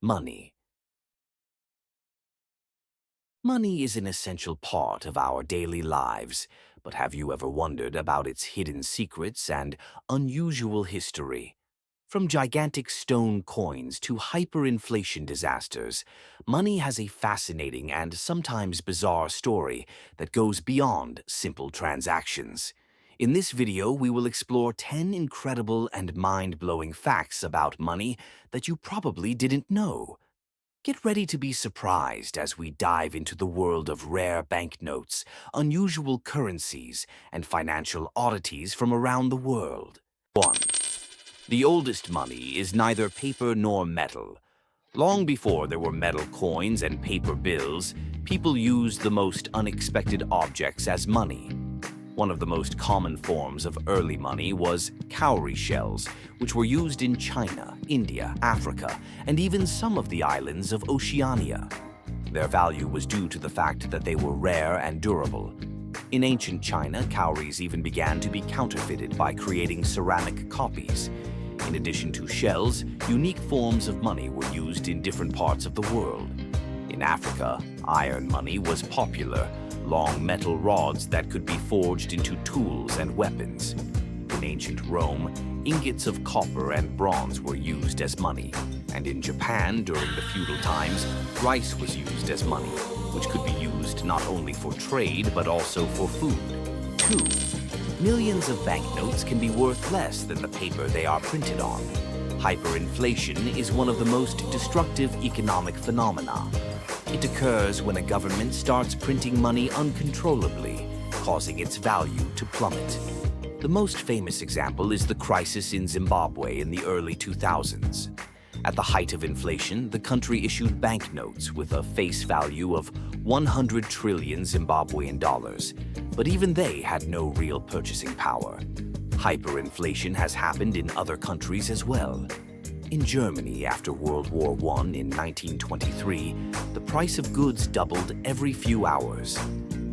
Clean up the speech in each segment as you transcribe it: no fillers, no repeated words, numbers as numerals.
Money. Money is an essential part of our daily lives, but have you ever wondered about its hidden secrets and unusual history? From gigantic stone coins to hyperinflation disasters, money has a fascinating and sometimes bizarre story that goes beyond simple transactions. In this video, we will explore 10 incredible and mind-blowing facts about money that you probably didn't know. Get ready to be surprised as we dive into the world of rare banknotes, unusual currencies, and financial oddities from around the world. 1. The oldest money is neither paper nor metal. Long before there were metal coins and paper bills, people used the most unexpected objects as money. One of the most common forms of early money was cowrie shells, which were used in China, India, Africa, and even some of the islands of Oceania. Their value was due to the fact that they were rare and durable. In ancient China, cowries even began to be counterfeited by creating ceramic copies. In addition to shells, unique forms of money were used in different parts of the world. In Africa, iron money was popular, long metal rods that could be forged into tools and weapons. In ancient Rome, ingots of copper and bronze were used as money, and in Japan during the feudal times, rice was used as money, which could be used not only for trade but also for food. 2. Millions of banknotes can be worth less than the paper they are printed on. Hyperinflation is one of the most destructive economic phenomena. It occurs when a government starts printing money uncontrollably, causing its value to plummet. The most famous example is the crisis in Zimbabwe in the early 2000s. At the height of inflation, the country issued banknotes with a face value of 100 trillion Zimbabwean dollars, but even they had no real purchasing power. Hyperinflation has happened in other countries as well. In Germany after World War I in 1923, the price of goods doubled every few hours.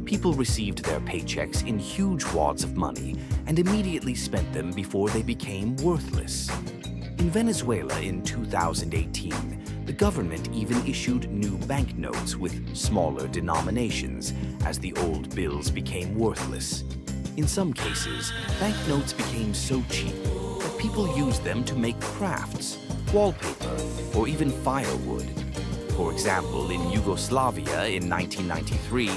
People received their paychecks in huge wads of money and immediately spent them before they became worthless. In Venezuela in 2018, the government even issued new banknotes with smaller denominations as the old bills became worthless. In some cases, banknotes became so cheap that people used them to make crafts, wallpaper, or even firewood. For example, in Yugoslavia in 1993,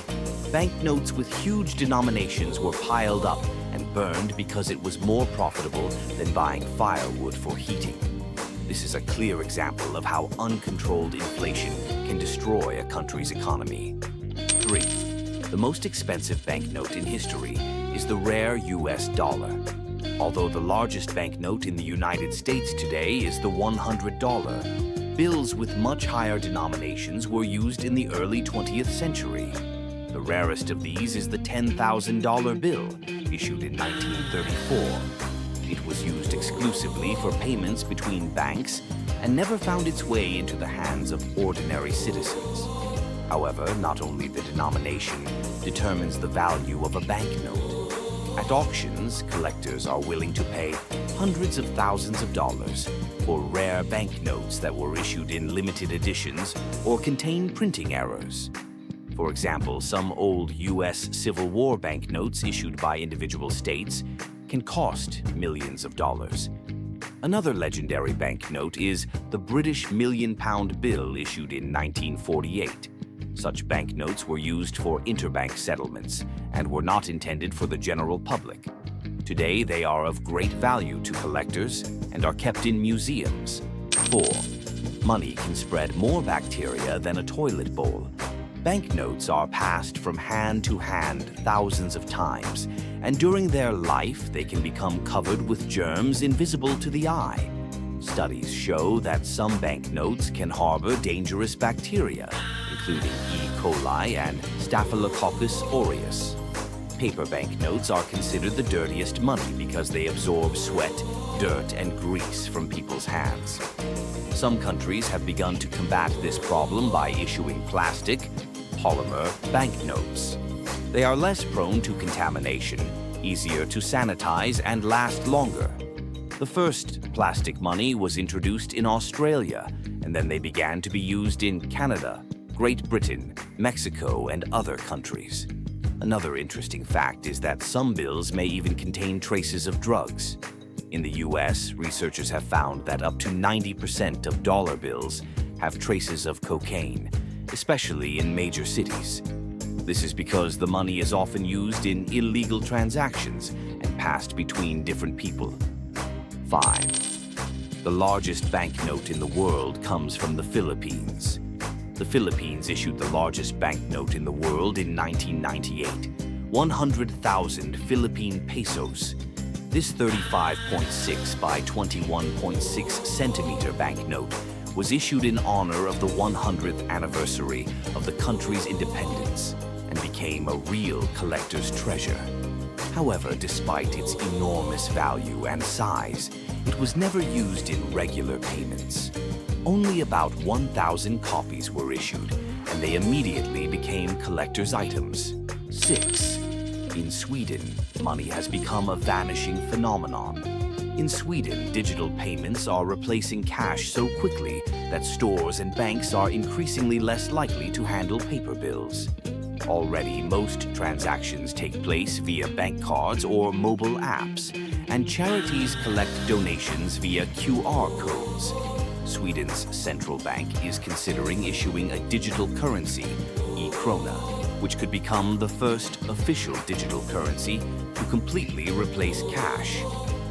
banknotes with huge denominations were piled up and burned because it was more profitable than buying firewood for heating. This is a clear example of how uncontrolled inflation can destroy a country's economy. 3. The most expensive banknote in history is the rare US dollar. Although the largest banknote in the United States today is the $100, bills with much higher denominations were used in the early 20th century. The rarest of these is the $10,000 bill, issued in 1934. It was used exclusively for payments between banks and never found its way into the hands of ordinary citizens. However, not only the denomination determines the value of a banknote. At auctions, collectors are willing to pay hundreds of thousands of dollars for rare banknotes that were issued in limited editions or contain printing errors. For example, some old U.S. Civil War banknotes issued by individual states can cost millions of dollars. Another legendary banknote is the British million-pound bill issued in 1948. Such banknotes were used for interbank settlements and were not intended for the general public. Today, they are of great value to collectors and are kept in museums. 4. Money can spread more bacteria than a toilet bowl. Banknotes are passed from hand to hand thousands of times, and during their life, they can become covered with germs invisible to the eye. Studies show that some banknotes can harbor dangerous bacteria, including E. coli and Staphylococcus aureus. Paper banknotes are considered the dirtiest money because they absorb sweat, dirt, and grease from people's hands. Some countries have begun to combat this problem by issuing plastic, polymer banknotes. They are less prone to contamination, easier to sanitize, and last longer. The first plastic money was introduced in Australia, and then they began to be used in Canada, Great Britain, Mexico, and other countries. Another interesting fact is that some bills may even contain traces of drugs. In the US, researchers have found that up to 90% of dollar bills have traces of cocaine, especially in major cities. This is because the money is often used in illegal transactions and passed between different people. 5. The largest banknote in the world comes from the Philippines. The Philippines issued the largest banknote in the world in 1998, 100,000 Philippine pesos. This 35.6 by 21.6 centimeter banknote was issued in honor of the 100th anniversary of the country's independence and became a real collector's treasure. However, despite its enormous value and size, it was never used in regular payments. Only about 1,000 copies were issued, and they immediately became collector's items. 6. In Sweden, money has become a vanishing phenomenon. In Sweden, digital payments are replacing cash so quickly that stores and banks are increasingly less likely to handle paper bills. Already, most transactions take place via bank cards or mobile apps, and charities collect donations via QR codes. Sweden's central bank is considering issuing a digital currency, e-krona, which could become the first official digital currency to completely replace cash.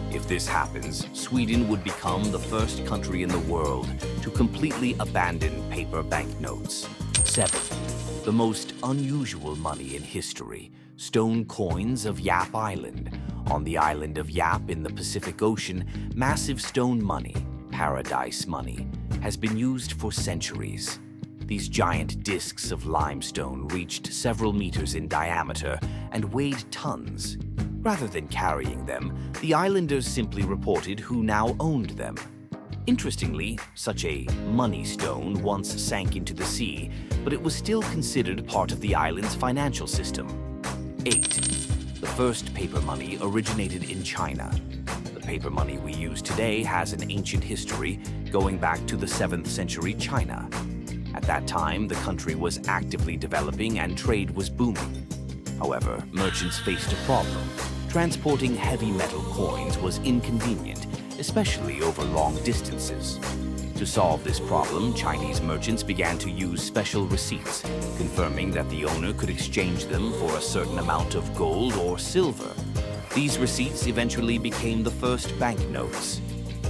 If this happens, Sweden would become the first country in the world to completely abandon paper banknotes. 7. The most unusual money in history, stone coins of Yap Island. On the island of Yap in the Pacific Ocean, massive stone money, paradise money, has been used for centuries. These giant discs of limestone reached several meters in diameter and weighed tons. Rather than carrying them, the islanders simply reported who now owned them. Interestingly, such a money stone once sank into the sea, but it was still considered part of the island's financial system. 8. The first paper money originated in China. The paper money we use today has an ancient history going back to the 7th century China. At that time, the country was actively developing and trade was booming. However, merchants faced a problem. Transporting heavy metal coins was inconvenient, especially over long distances. To solve this problem, Chinese merchants began to use special receipts, confirming that the owner could exchange them for a certain amount of gold or silver. These receipts eventually became the first banknotes.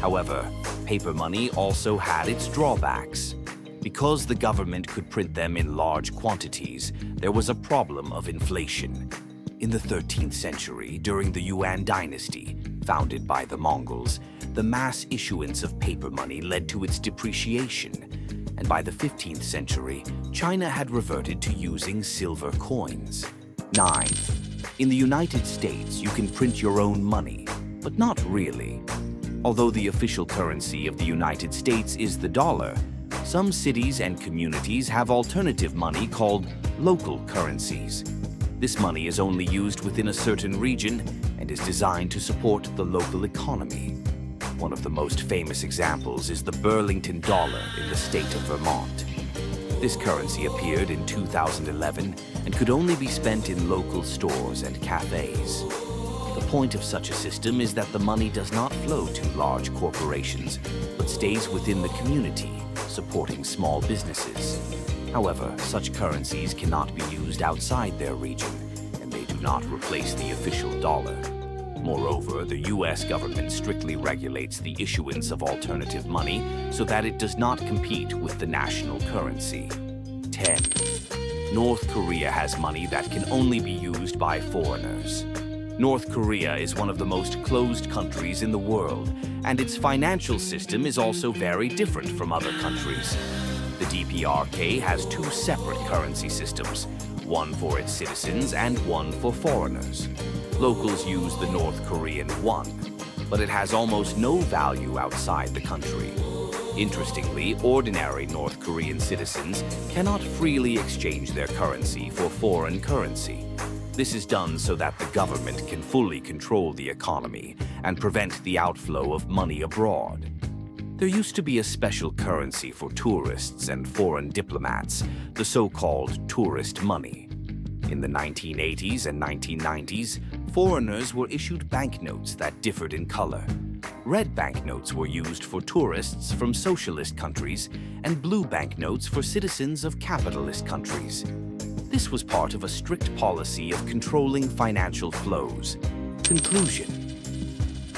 However, paper money also had its drawbacks. Because the government could print them in large quantities, there was a problem of inflation. In the 13th century, during the Yuan dynasty, founded by the Mongols, the mass issuance of paper money led to its depreciation. And by the 15th century, China had reverted to using silver coins. 9. In the United States, you can print your own money, but not really. Although the official currency of the United States is the dollar, some cities and communities have alternative money called local currencies. This money is only used within a certain region and is designed to support the local economy. One of the most famous examples is the Burlington dollar in the state of Vermont. This currency appeared in 2011 and could only be spent in local stores and cafes. The point of such a system is that the money does not flow to large corporations, but stays within the community, supporting small businesses. However, such currencies cannot be used outside their region, and they do not replace the official dollar. Moreover, the US government strictly regulates the issuance of alternative money so that it does not compete with the national currency. 10. North Korea has money that can only be used by foreigners. North Korea is one of the most closed countries in the world, and its financial system is also very different from other countries. The DPRK has two separate currency systems, one for its citizens and one for foreigners. Locals use the North Korean won, but it has almost no value outside the country. Interestingly, ordinary North Korean citizens cannot freely exchange their currency for foreign currency. This is done so that the government can fully control the economy and prevent the outflow of money abroad. There used to be a special currency for tourists and foreign diplomats, the so-called tourist money. In the 1980s and 1990s, foreigners were issued banknotes that differed in color. Red banknotes were used for tourists from socialist countries and blue banknotes for citizens of capitalist countries. This was part of a strict policy of controlling financial flows. Conclusion.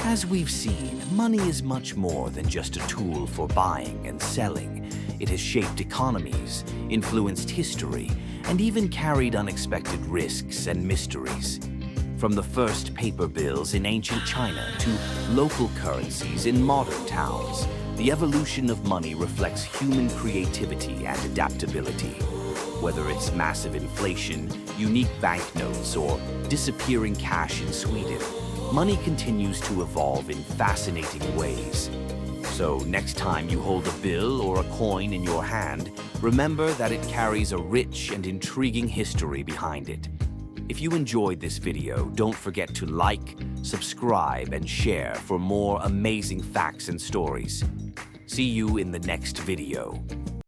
As we've seen, money is much more than just a tool for buying and selling. It has shaped economies, influenced history, and even carried unexpected risks and mysteries. From the first paper bills in ancient China to local currencies in modern towns, the evolution of money reflects human creativity and adaptability. Whether it's massive inflation, unique banknotes, or disappearing cash in Sweden, money continues to evolve in fascinating ways. So next time you hold a bill or a coin in your hand, remember that it carries a rich and intriguing history behind it. If you enjoyed this video, don't forget to like, subscribe, and share for more amazing facts and stories. See you in the next video.